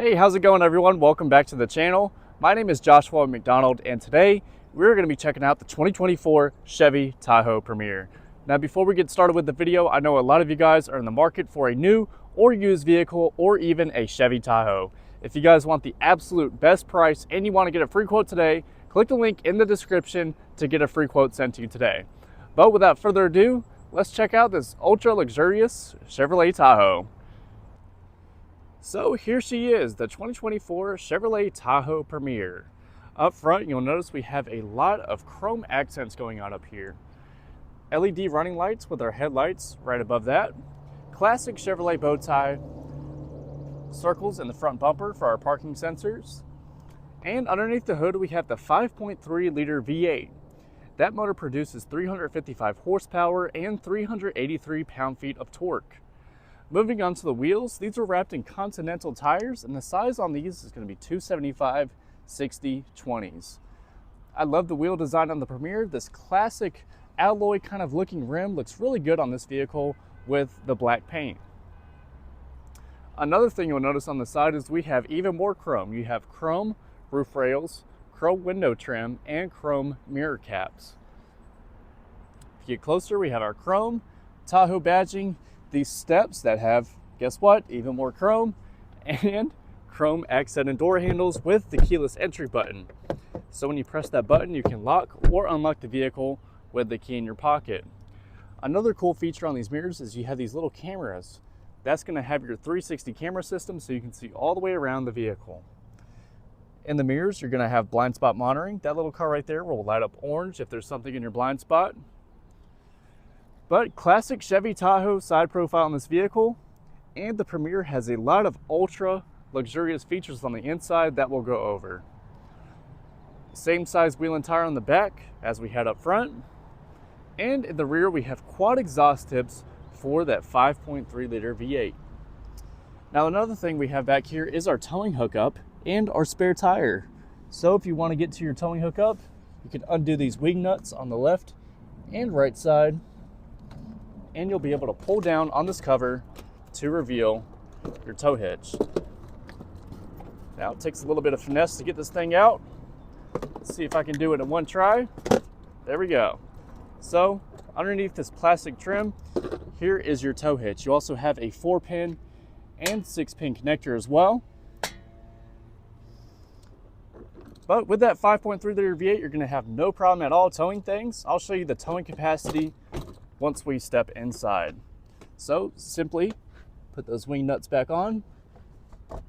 Hey, how's it going everyone? Welcome back to the channel. My name is Joshua McDonald and today we're going to be checking out the 2024 Chevy Tahoe Premier. Now before we get started with the video, I know a lot of you guys are in the market for a new or used vehicle or even a Chevy Tahoe. If you guys want the absolute best price and you want to get a free quote today, click the link in the description to get a free quote sent to you today. But without further ado, let's check out this ultra luxurious Chevrolet Tahoe. So here she is, the 2024 Chevrolet Tahoe Premier. Up front, you'll notice we have a lot of chrome accents going on up here. LED running lights with our headlights right above that. Classic Chevrolet bow tie. Circles in the front bumper for our parking sensors. And underneath the hood, we have the 5.3 liter V8. That motor produces 355 horsepower and 383 pound-feet of torque. Moving on to the wheels, these are wrapped in Continental tires, and the size on these is going to be 275/60/20s. I love the wheel design on the Premier. This classic alloy kind of looking rim looks really good on this vehicle with the black paint. Another thing you'll notice on the side is we have even more chrome. You have chrome roof rails, chrome window trim, and chrome mirror caps. If you get closer, we have our chrome Tahoe badging. These steps that have, guess what, even more chrome, and chrome accented door handles with the keyless entry button. So when you press that button, you can lock or unlock the vehicle with the key in your pocket. Another cool feature on these mirrors is you have these little cameras. That's going to have your 360 camera system so you can see all the way around the vehicle. In the mirrors, you're going to have blind spot monitoring. That little car right there will light up orange if there's something in your blind spot. But classic Chevy Tahoe side profile on this vehicle, and the Premier has a lot of ultra luxurious features on the inside that we'll go over. Same size wheel and tire on the back as we had up front, and in the rear we have quad exhaust tips for that 5.3 liter V8. Now another thing we have back here is our towing hookup and our spare tire. So if you want to get to your towing hookup, you can undo these wing nuts on the left and right side, and you'll be able to pull down on this cover to reveal your tow hitch. Now it takes a little bit of finesse to get this thing out. Let's see if I can do it in one try. There we go. So underneath this plastic trim, here is your tow hitch. You also have a 4-pin and 6-pin connector as well. But with that 5.3 liter V8, you're going to have no problem at all towing things. I'll show you the towing capacity once we step inside. So simply put those wing nuts back on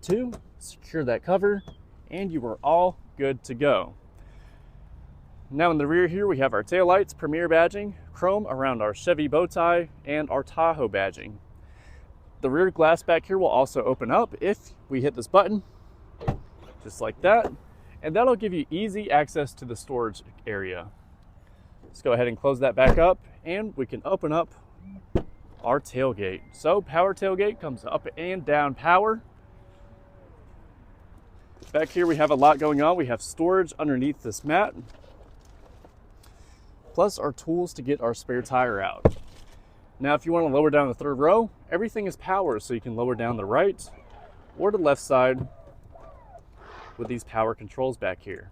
to secure that cover, and you are all good to go. Now in the rear here, we have our taillights, Premier badging, chrome around our Chevy bow tie, and our Tahoe badging. The rear glass back here will also open up if we hit this button, just like that, and that'll give you easy access to the storage area. Let's go ahead and close that back up, and we can open up our tailgate. So power tailgate comes up and down power. Back here we have a lot going on. We have storage underneath this mat, plus our tools to get our spare tire out. Now if you want to lower down the third row, everything is power, so you can lower down the right or the left side with these power controls back here.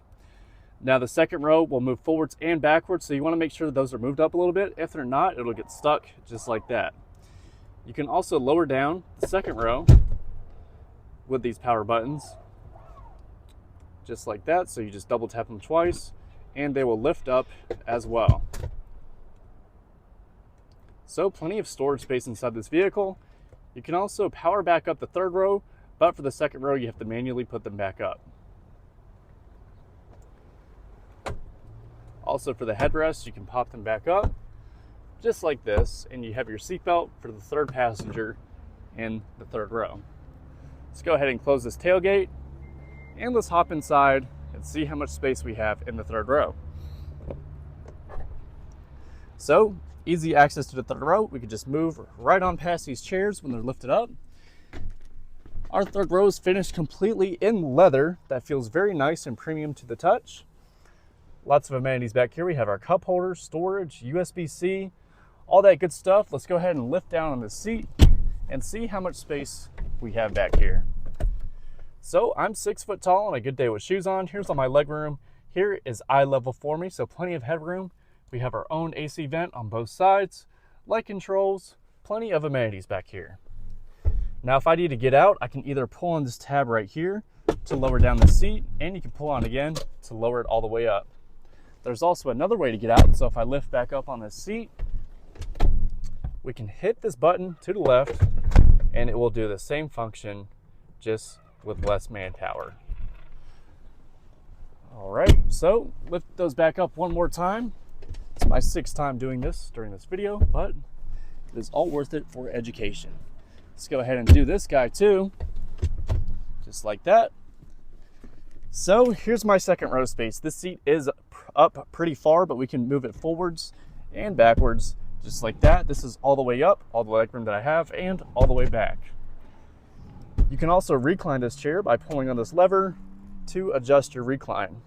Now the second row will move forwards and backwards, so you want to make sure that those are moved up a little bit. If they're not, it'll get stuck just like that. You can also lower down the second row with these power buttons, just like that. So you just double tap them twice and they will lift up as well. So plenty of storage space inside this vehicle. You can also power back up the third row, but for the second row you have to manually put them back up. Also for the headrests, you can pop them back up just like this, and you have your seatbelt for the third passenger in the third row. Let's go ahead and close this tailgate, and let's hop inside and see how much space we have in the third row. So easy access to the third row. We could just move right on past these chairs when they're lifted up. Our third row is finished completely in leather. That feels very nice and premium to the touch. Lots of amenities back here. We have our cup holder, storage, USB-C, all that good stuff. Let's go ahead and lift down on the seat and see how much space we have back here. So I'm 6 foot tall on a good day with shoes on. Here's all my legroom. Here is eye level for me, so plenty of headroom. We have our own AC vent on both sides, light controls, plenty of amenities back here. Now if I need to get out, I can either pull on this tab right here to lower down the seat, and you can pull on again to lower it all the way up. There's also another way to get out, so if I lift back up on this seat, we can hit this button to the left, and it will do the same function, just with less manpower. All right, so lift those back up one more time. It's my 6th time doing this during this video, but it is all worth it for education. Let's go ahead and do this guy too, just like that. So here's my second row space. This seat is up pretty far, but we can move it forwards and backwards, just like that. This is all the way up, all the legroom that I have, and all the way back. You can also recline this chair by pulling on this lever to adjust your recline.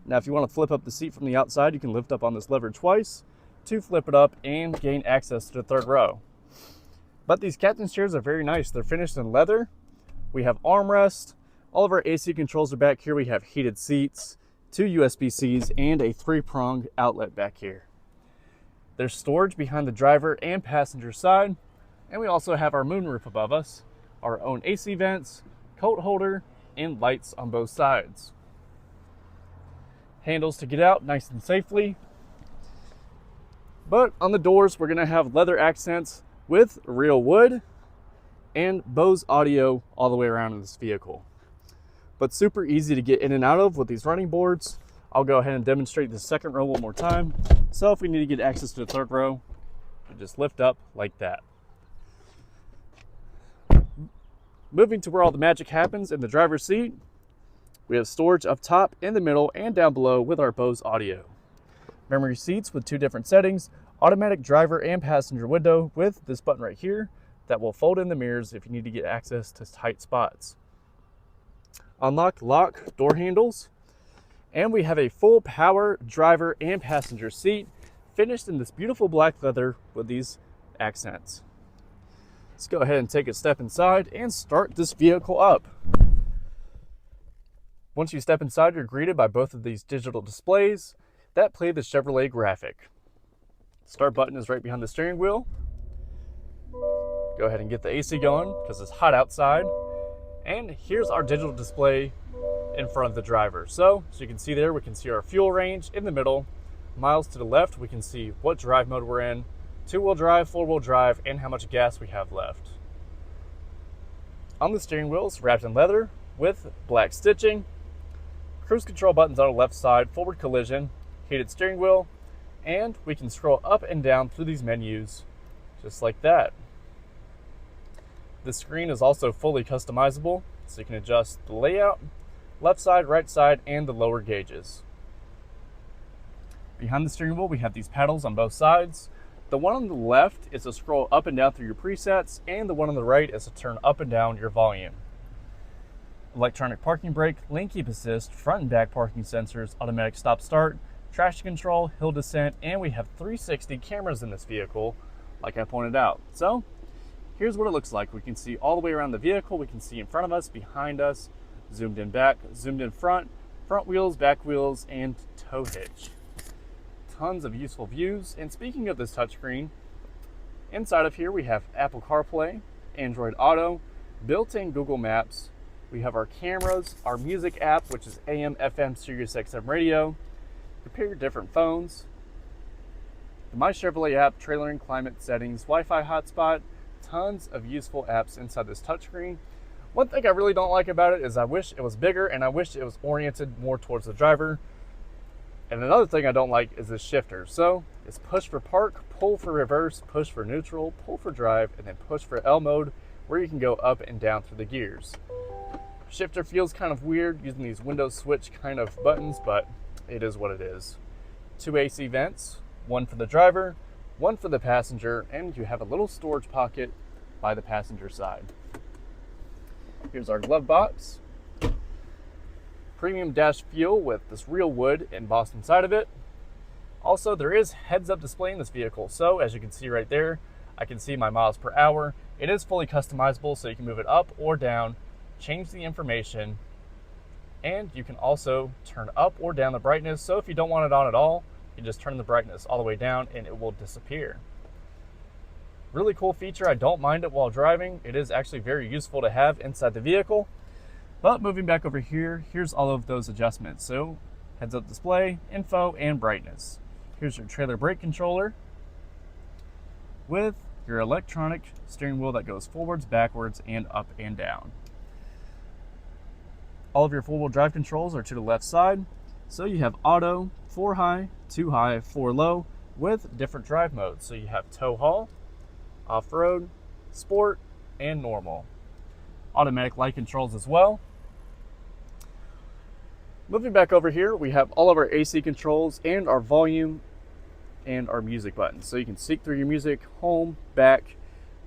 Now, if you want to flip up the seat from the outside, you can lift up on this lever twice to flip it up and gain access to the third row. But these captain's chairs are very nice. They're finished in leather. We have armrest. All of our AC controls are back here. We have heated seats, 2 USB-Cs, and a 3-prong outlet back here. There's storage behind the driver and passenger side. And we also have our moonroof above us, our own AC vents, coat holder, and lights on both sides. Handles to get out nice and safely. But on the doors, we're going to have leather accents with real wood and Bose audio all the way around in this vehicle. But super easy to get in and out of with these running boards. I'll go ahead and demonstrate the second row one more time. So if we need to get access to the third row, we just lift up like that. Moving to where all the magic happens in the driver's seat, we have storage up top, in the middle, and down below with our Bose audio. Memory seats with 2 different settings, automatic driver and passenger window with this button right here that will fold in the mirrors if you need to get access to tight spots. Unlock, lock, door handles, and we have a full power driver and passenger seat finished in this beautiful black leather with these accents. Let's go ahead and take a step inside and start this vehicle up. Once you step inside, you're greeted by both of these digital displays that play the Chevrolet graphic. Start button is right behind the steering wheel. Go ahead and get the AC going because it's hot outside. And here's our digital display in front of the driver. So as you can see there, we can see our fuel range in the middle. Miles to the left, we can see what drive mode we're in. 2-wheel drive, 4-wheel drive, and how much gas we have left. On the steering wheel, it's wrapped in leather with black stitching. Cruise control buttons on the left side, forward collision, heated steering wheel, and we can scroll up and down through these menus just like that. The screen is also fully customizable, so you can adjust the layout, left side, right side, and the lower gauges. Behind the steering wheel, we have these paddles on both sides. The one on the left is to scroll up and down through your presets, and the one on the right is to turn up and down your volume. Electronic parking brake, lane keep assist, front and back parking sensors, automatic stop start, traction control, hill descent, and we have 360 cameras in this vehicle, like I pointed out. So here's what it looks like. We can see all the way around the vehicle. We can see in front of us, behind us, zoomed in back, zoomed in front, front wheels, back wheels, and tow hitch. Tons of useful views. And speaking of this touchscreen, inside of here we have Apple CarPlay, Android Auto, built-in Google Maps. We have our cameras, our music app, which is AM, FM, Sirius XM radio. Compare your different phones. The My Chevrolet app, trailering, climate settings, Wi-Fi hotspot. Tons of useful apps inside this touchscreen. One thing I really don't like about it is I wish it was bigger and I wish it was oriented more towards the driver. And another thing I don't like is this shifter. So it's push for park, pull for reverse, push for neutral, pull for drive, and then push for L mode, where you can go up and down through the gears. Shifter feels kind of weird using these window switch kind of buttons, but it is what it is. 2 AC vents, one for the driver, one for the passenger, and you have a little storage pocket by the passenger side. Here's our glove box. Premium dash fuel with this real wood embossed inside of it. Also, there is heads-up display in this vehicle, so as you can see right there, I can see my miles per hour. It is fully customizable, so you can move it up or down change the information, and you can also turn up or down the brightness. So if you don't want it on at all, you just turn the brightness all the way down and it will disappear. Really cool feature. I don't mind it while driving. It is actually very useful to have inside the vehicle. But moving back over here, here's all of those adjustments. So heads up display, info, and brightness. Here's your trailer brake controller with your electronic steering wheel that goes forwards, backwards, and up and down. All of your four-wheel drive controls are to the left side. So you have auto, 4 high, 2 high, 4 low, with different drive modes. So you have tow haul, off-road, sport, and normal. Automatic light controls as well. Moving back over here, we have all of our AC controls and our volume and our music buttons. So you can seek through your music, home, back,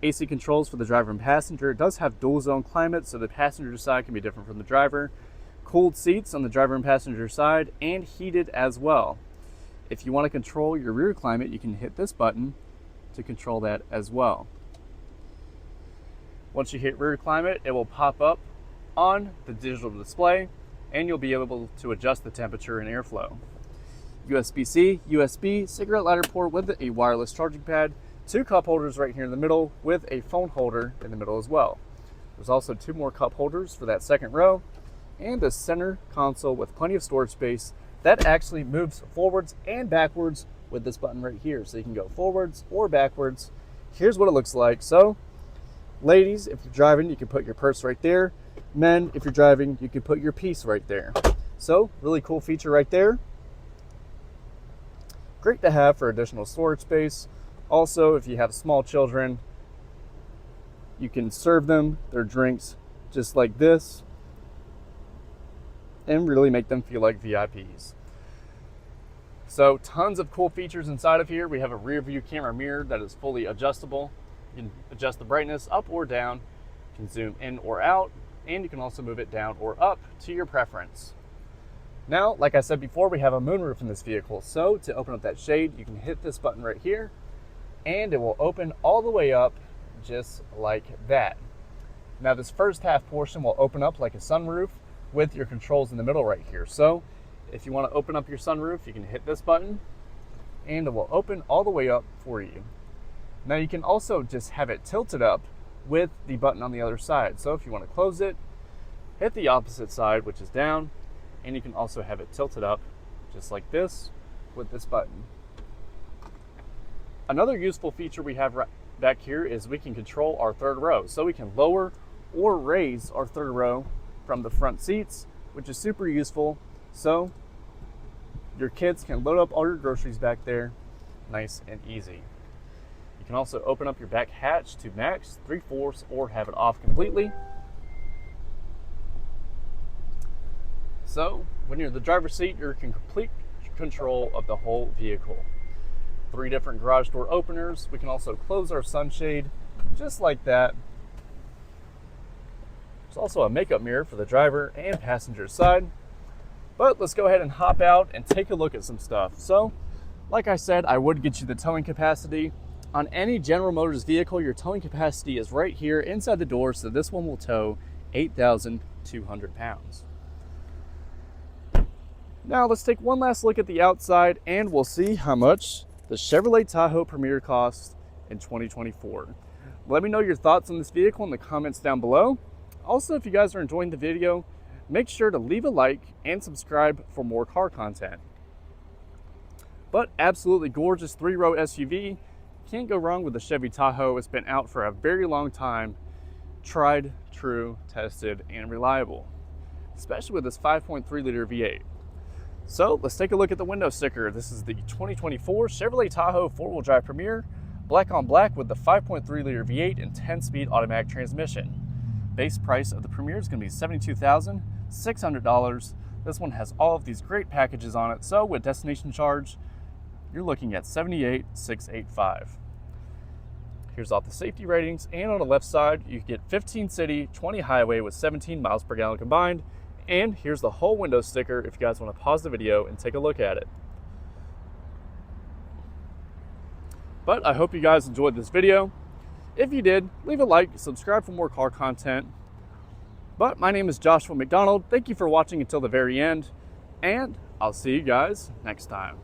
AC controls for the driver and passenger. It does have dual zone climate, so the passenger side can be different from the driver. Cooled seats on the driver and passenger side, and heated as well. If you want to control your rear climate, you can hit this button to control that as well. Once you hit rear climate, it will pop up on the digital display, and you'll be able to adjust the temperature and airflow. USB-C, USB, cigarette lighter port with a wireless charging pad, 2 cup holders right here in the middle with a phone holder in the middle as well. There's also 2 more cup holders for that second row, and a center console with plenty of storage space that actually moves forwards and backwards with this button right here. So you can go forwards or backwards. Here's what it looks like. So ladies, if you're driving, you can put your purse right there. Men, if you're driving, you can put your piece right there. So really cool feature right there. Great to have for additional storage space. Also, if you have small children, you can serve them their drinks just like this and really make them feel like VIPs. So tons of cool features inside of here. We have a rear view camera mirror that is fully adjustable. You can adjust the brightness up or down. You can zoom in or out, and you can also move it down or up to your preference. Now, like I said before, we have a moonroof in this vehicle. So to open up that shade, you can hit this button right here, and it will open all the way up just like that. Now this first half portion will open up like a sunroof with your controls in the middle right here. So if you want to open up your sunroof, you can hit this button and it will open all the way up for you. Now you can also just have it tilted up with the button on the other side. So if you want to close it, hit the opposite side, which is down, and you can also have it tilted up just like this with this button. Another useful feature we have right back here is we can control our third row. So we can lower or raise our third row from the front seats, which is super useful. So your kids can load up all your groceries back there, nice and easy. You can also open up your back hatch to max, 3/4, or have it off completely. So when you're in the driver's seat, you're in complete control of the whole vehicle. 3 different garage door openers. We can also close our sunshade just like that. There's also a makeup mirror for the driver and passenger side. But let's go ahead and hop out and take a look at some stuff. So, like I said, I would get you the towing capacity. On any General Motors vehicle, your towing capacity is right here inside the door, so this one will tow 8,200 pounds. Now let's take one last look at the outside and we'll see how much the Chevrolet Tahoe Premier costs in 2024. Let me know your thoughts on this vehicle in the comments down below. Also, if you guys are enjoying the video, make sure to leave a like and subscribe for more car content. But absolutely gorgeous 3-row SUV. Can't go wrong with the Chevy Tahoe. It's been out for a very long time. Tried, true, tested, and reliable. Especially with this 5.3-liter V8. So let's take a look at the window sticker. This is the 2024 Chevrolet Tahoe 4-wheel drive Premier, black on black with the 5.3-liter V8 and 10-speed automatic transmission. Base price of the Premier is going to be $72,600. This one has all of these great packages on it. So with destination charge, you're looking at $78,685. Here's all the safety ratings, and on the left side, you get 15 city, 20 highway with 17 miles per gallon combined. And here's the whole window sticker if you guys want to pause the video and take a look at it. But I hope you guys enjoyed this video. If you did, leave a like, subscribe for more car content. But my name is Joshua McDonald. Thank you for watching until the very end, and I'll see you guys next time.